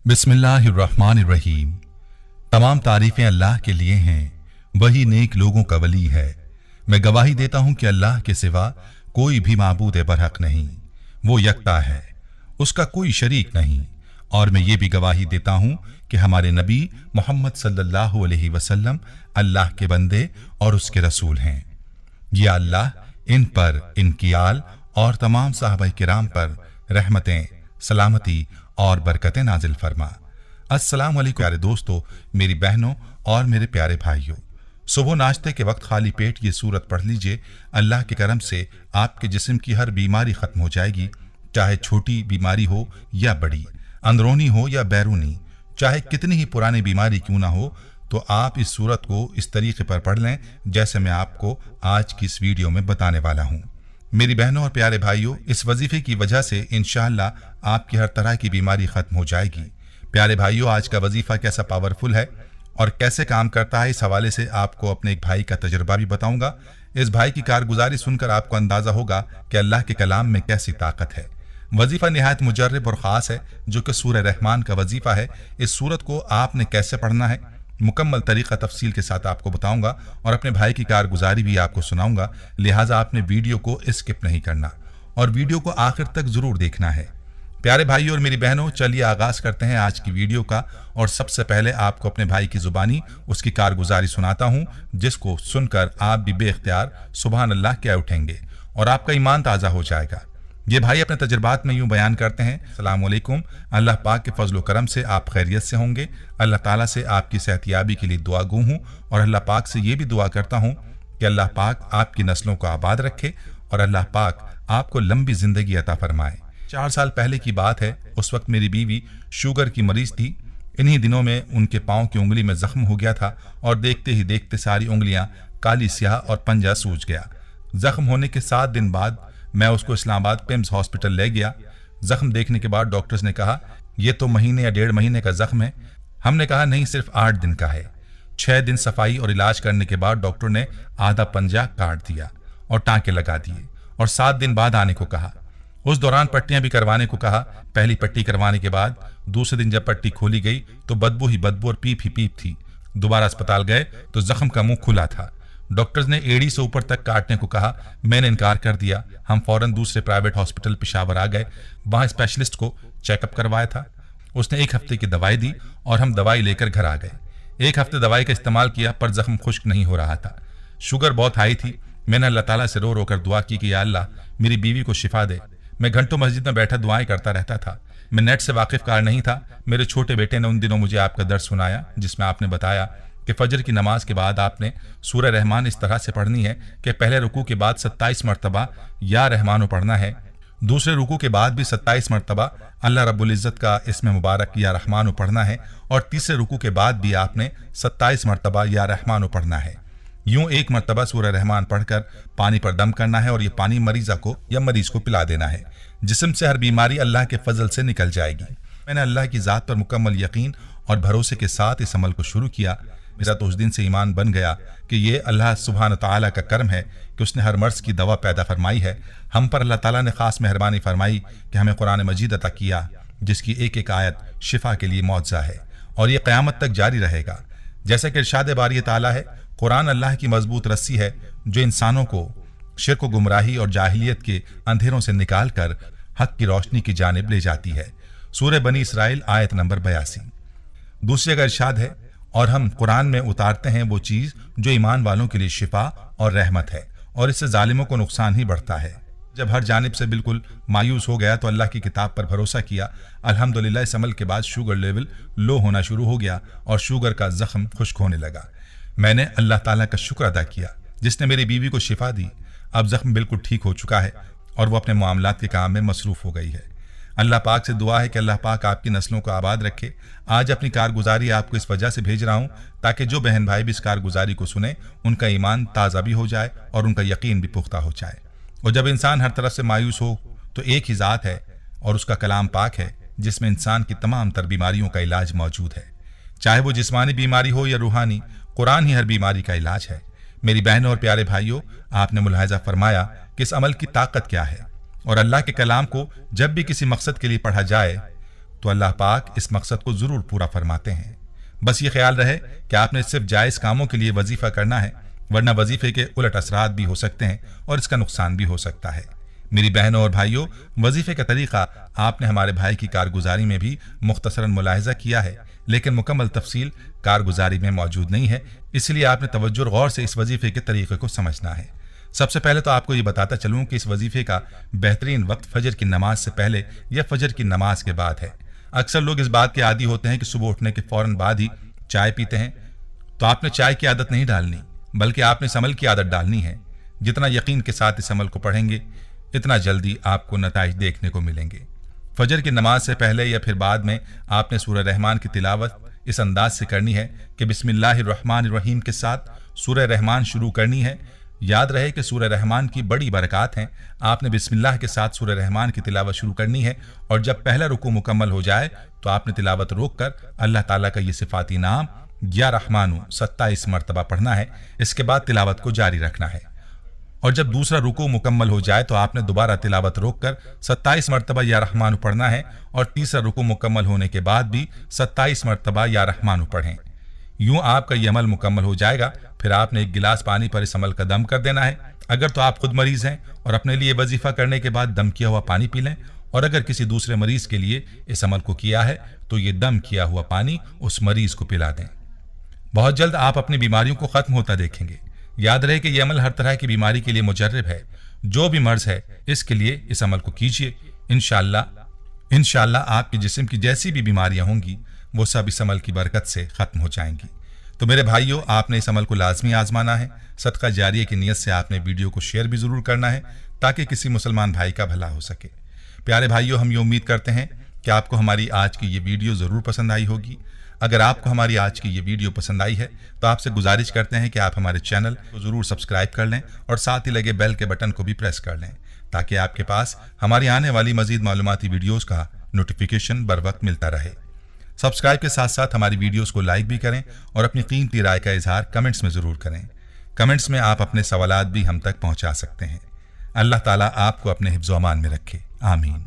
बिस्मिल्लाहिर्रहमानिर्रहीम। तमाम तारीफें अल्लाह के लिए हैं, वही नेक लोगों का वली है। मैं गवाही देता हूं कि अल्लाह के सिवा कोई भी माबूद बरहक नहीं, वो यकता है, उसका कोई शरीक नहीं। और मैं ये भी गवाही देता हूं कि हमारे नबी मोहम्मद सल्लल्लाहु अलैहि वसल्लम अल्लाह के बंदे और उसके रसूल हैं। या अल्लाह इन पर, इनकी आल और तमाम सहाबा किराम पर रहमतें, सलामती और बरकतें नाजिल फरमा। अस्सलाम वालेकुम प्यारे दोस्तों, मेरी बहनों और मेरे प्यारे भाइयों। सुबह नाश्ते के वक्त खाली पेट ये सूरत पढ़ लीजिए। अल्लाह के करम से आपके जिस्म की हर बीमारी खत्म हो जाएगी, चाहे छोटी बीमारी हो या बड़ी, अंदरूनी हो या बैरूनी, चाहे कितनी ही पुरानी बीमारी क्यों ना हो। तो आप इस सूरत को इस तरीके पर पढ़ लें जैसे मैं आपको आज की इस वीडियो में बताने वाला हूँ। मेरी बहनों और प्यारे भाइयों, इस वजीफे की वजह से इंशाअल्लाह आपकी हर तरह की बीमारी खत्म हो जाएगी। प्यारे भाइयों, आज का वजीफा कैसा पावरफुल है और कैसे काम करता है, इस हवाले से आपको अपने एक भाई का तजर्बा भी बताऊंगा। इस भाई की कारगुजारी सुनकर आपको अंदाजा होगा कि अल्लाह के कलाम में कैसी ताकत है। वजीफा निहायत मुजर्रब और ख़ास है, जो कि सूरह रहमान का वजीफा है। इस सूरत को आपने कैसे पढ़ना है, मुकम्मल तरीक़ा तफसील के साथ आपको बताऊंगा और अपने भाई की कारगुजारी भी आपको सुनाऊंगा। लिहाजा आपने वीडियो को स्किप नहीं करना और वीडियो को आखिर तक ज़रूर देखना है। प्यारे भाइयों और मेरी बहनों, चलिए आगाज़ करते हैं आज की वीडियो का। और सबसे पहले आपको अपने भाई की ज़ुबानी उसकी कारगुजारी सुनाता हूँ, जिसको सुनकर आप भी बेख्तियार सुबहान अल्लाह कह उठेंगे और आपका ईमान ताज़ा हो जाएगा। ये भाई अपने तजर्बात में यूँ बयान करते हैं। अस्सलाम वालेकुम, अल्लाह पाक के फजल करम से आप खैरियत से होंगे। अल्लाह ताला से आपकी सेहतियाबी के लिए दुआ गो हूँ और अल्लाह पाक से ये भी दुआ करता हूँ कि अल्लाह पाक आपकी नस्लों को आबाद रखे और अल्लाह पाक आपको लंबी ज़िंदगी अता फरमाए। 4 साल पहले की बात है, उस वक्त मेरी बीवी शुगर की मरीज़ थी। इन्हीं दिनों में उनके पाँव की उंगली में ज़ख्म हो गया था और देखते ही देखते सारी उंगलियाँ काली स्याह और पंजा सूज गया। ज़ख्म होने के 7 दिन बाद मैं उसको इस्लामाबाद पिम्स हॉस्पिटल ले गया। जख्म देखने के बाद डॉक्टर्स ने कहा ये तो महीने या 1.5 महीने का जख्म है। हमने कहा नहीं, सिर्फ 8 दिन का है। 6 दिन सफाई और इलाज करने के बाद डॉक्टर ने आधा पंजा काट दिया और टाँके लगा दिए और 7 दिन बाद आने को कहा। उस दौरान पट्टियां भी करवाने को कहा। पहली पट्टी करवाने के बाद दूसरे दिन जब पट्टी खोली गई तो बदबू ही बदबू और पीप ही पीप थी। दोबारा अस्पताल गए तो जख्म का मुंह खुला था। डॉक्टर्स ने एड़ी से ऊपर तक काटने को कहा। मैंने इनकार कर दिया। हम फौरन दूसरे प्राइवेट हॉस्पिटल पेशावर आ गए। वहाँ स्पेशलिस्ट को चेकअप करवाया था। उसने 1 हफ्ते की दवाई दी और हम दवाई लेकर घर आ गए। 1 हफ्ते दवाई का इस्तेमाल किया पर जख्म खुश्क नहीं हो रहा था। शुगर बहुत हाई थी। मैंने अल्लाह ताला से रो रो कर दुआ की कि या अल्लाह मेरी बीवी को शिफा दे। मैं घंटों मस्जिद में बैठा दुआएं करता रहता था। मैं नेट से वाकिफ कार नहीं था। मेरे छोटे बेटे ने उन दिनों मुझे आपका दर्स सुनाया, जिसमें आपने बताया कि फजर की नमाज के बाद आपने सूरह रहमान इस तरह से पढ़नी है कि पहले रुकू के बाद 27 मरतबा या रहमानो पढ़ना है, दूसरे रुकू के बाद भी 27 मरतबा अल्लाह रब्बुल इज़्ज़त का इसमें मुबारक या रहमानो पढ़ना है और तीसरे रुकू के बाद भी आपने 27 मरतबा या रहमानो पढ़ना है। यूं 1 मरतबा सूरह रहमान पढ़कर पानी पर दम करना है और ये पानी मरीज़ा को या मरीज़ को पिला देना है। जिस्म से हर बीमारी अल्लाह के फजल से निकल जाएगी। मैंने अल्लाह की ज़ात पर मुकम्मल यकीन और भरोसे के साथ इस अमल को शुरू किया। मेरा तो उस दिन से ईमान बन गया कि ये अल्लाह सुब्हान ताला का करम है कि उसने हर मर्ज़ की दवा पैदा फरमाई है। हम पर अल्लाह ताला ने ख़ास मेहरबानी फरमाई कि हमें कुरान मजीद अता किया, जिसकी एक एक आयत शिफा के लिए मौज़ा है और ये क़यामत तक जारी रहेगा। जैसा कि इरशाद बारी ताला है, कुरान अल्लाह की मजबूत रस्सी है जो इंसानों को शिर्क, गुमराही और जाहिलियत के अंधेरों से निकाल कर हक की रोशनी की जानिब ले जाती है। सूरह बनी इसराइल आयत नंबर 82। दूसरी जगह इरशाद है, और हम कुरान में उतारते हैं वो चीज़ जो ईमान वालों के लिए शिफा और रहमत है और इससे जालिमों को नुकसान ही बढ़ता है। जब हर जानिब से बिल्कुल मायूस हो गया तो अल्लाह की किताब पर भरोसा किया। अल्हम्दुलिल्लाह इस अमल के बाद शुगर लेवल लो होना शुरू हो गया और शुगर का जख्म खुश्क होने लगा। मैंने अल्लाह ताला का शुक्र अदा किया जिसने मेरी बीवी को शिफा दी। अब जख्म बिल्कुल ठीक हो चुका है और वो अपने मामलात के काम में मसरूफ़ हो गई है। अल्लाह पाक से दुआ है कि अल्लाह पाक आपकी नस्लों को आबाद रखे। आज अपनी कारगुजारी आपको इस वजह से भेज रहा हूँ ताकि जो बहन भाई भी इस कारगुजारी को सुने उनका ईमान ताज़ा भी हो जाए और उनका यकीन भी पुख्ता हो जाए। और जब इंसान हर तरफ से मायूस हो तो एक ही ज़ात है और उसका कलाम पाक है, जिसमें इंसान की तमाम तर बीमारियों का इलाज मौजूद है। चाहे वो जिस्मानी बीमारी हो या रूहानी, कुरान ही हर बीमारी का इलाज है। मेरी बहनों और प्यारे भाइयों, आपने मुलाहिजा फरमाया कि इस अमल की ताकत क्या है और अल्लाह के कलाम को जब भी किसी मकसद के लिए पढ़ा जाए तो अल्लाह पाक इस मकसद को ज़रूर पूरा फरमाते हैं। बस ये ख्याल रहे कि आपने सिर्फ जायज़ कामों के लिए वजीफ़ा करना है, वरना वजीफ़े के उलट असरात भी हो सकते हैं और इसका नुकसान भी हो सकता है। मेरी बहनों और भाइयों, वजीफ़े का तरीक़ा आपने हमारे भाई की कारगुजारी में भी मुख्तसरन मुलाहिज़ा किया है, लेकिन मुकम्मल तफसील कारगुजारी में मौजूद नहीं है, इसलिए आपने तवज्जो गौर से इस वजीफ़े के तरीक़े को समझना है। सबसे पहले तो आपको ये बताता चलूँ कि इस वजीफ़े का बेहतरीन वक्त फजर की नमाज से पहले या फजर की नमाज के बाद है। अक्सर लोग इस बात के आदी होते हैं कि सुबह उठने के फ़ौरन बाद ही चाय पीते हैं, तो आपने चाय की आदत नहीं डालनी, बल्कि आपने इस अमल की आदत डालनी है। जितना यकीन के साथ इस अमल को पढ़ेंगे, इतना जल्दी आपको नताइज देखने को मिलेंगे। फजर की नमाज से पहले या फिर बाद में आपने सूरह रहमान की तिलावत इस अंदाज से करनी है कि बिस्मिल्लाहिर्रहमानिर्रहीम के साथ सूरह रहमान शुरू करनी है। याद रहे कि सूरह रहमान की बड़ी बरक़ात हैं। आपने बिस्मिल्लाह के साथ सूरह रहमान की तिलावत शुरू करनी है और जब पहला रुकू मुकम्मल हो जाए तो आपने तिलावत रोक कर अल्लाह ताला का ये सिफाती नाम या रहमानु 27 मरतबा पढ़ना है। इसके बाद तिलावत को जारी रखना है और जब दूसरा रुकू मुकम्मल हो जाए तो आपने दोबारा तिलावत रोक कर 27 मरतबा या रहमानु पढ़ना है और तीसरा रुकू मुकम्मल होने के बाद भी 27 मरतबा या रहमानु पढ़ें। यूं आपका ये अमल मुकम्मल हो जाएगा। फिर आपने एक गिलास पानी पर इस अमल का दम कर देना है। अगर तो आप खुद मरीज हैं और अपने लिए वजीफा करने के बाद दम किया हुआ पानी पी लें, और अगर किसी दूसरे मरीज के लिए इस अमल को किया है तो ये दम किया हुआ पानी उस मरीज को पिला दें। बहुत जल्द आप अपनी बीमारियों को खत्म होता देखेंगे। याद रहे कि यह अमल हर तरह की बीमारी के लिए मुजर्रब है। जो भी मर्ज है इसके लिए इस अमल को कीजिए। इंशाअल्लाह आपके जिस्म की जैसी भी बीमारियां होंगी वो सब इस अमल की बरकत से खत्म हो जाएंगी। तो मेरे भाइयों, आपने इस अमल को लाजमी आजमाना है। सदका जारिया की नीयत से आपने वीडियो को शेयर भी ज़रूर करना है ताकि किसी मुसलमान भाई का भला हो सके। प्यारे भाइयों, हम ये उम्मीद करते हैं कि आपको हमारी आज की ये वीडियो ज़रूर पसंद आई होगी। अगर आपको हमारी आज की ये वीडियो पसंद आई है तो आपसे गुजारिश करते हैं कि आप हमारे चैनल को ज़रूर सब्सक्राइब कर लें और साथ ही लगे बेल के बटन को भी प्रेस कर लें ताकि आपके पास हमारी आने वाली मज़ीद मालूमाती वीडियोज़ का नोटिफिकेशन बर वक्त मिलता रहे। सब्सक्राइब के साथ साथ हमारी वीडियोस को लाइक भी करें और अपनी कीमती राय का इजहार कमेंट्स में ज़रूर करें। कमेंट्स में आप अपने सवालात भी हम तक पहुंचा सकते हैं। अल्लाह ताला आपको अपने हिफ्ज़-ओ-अमान में रखे। आमीन।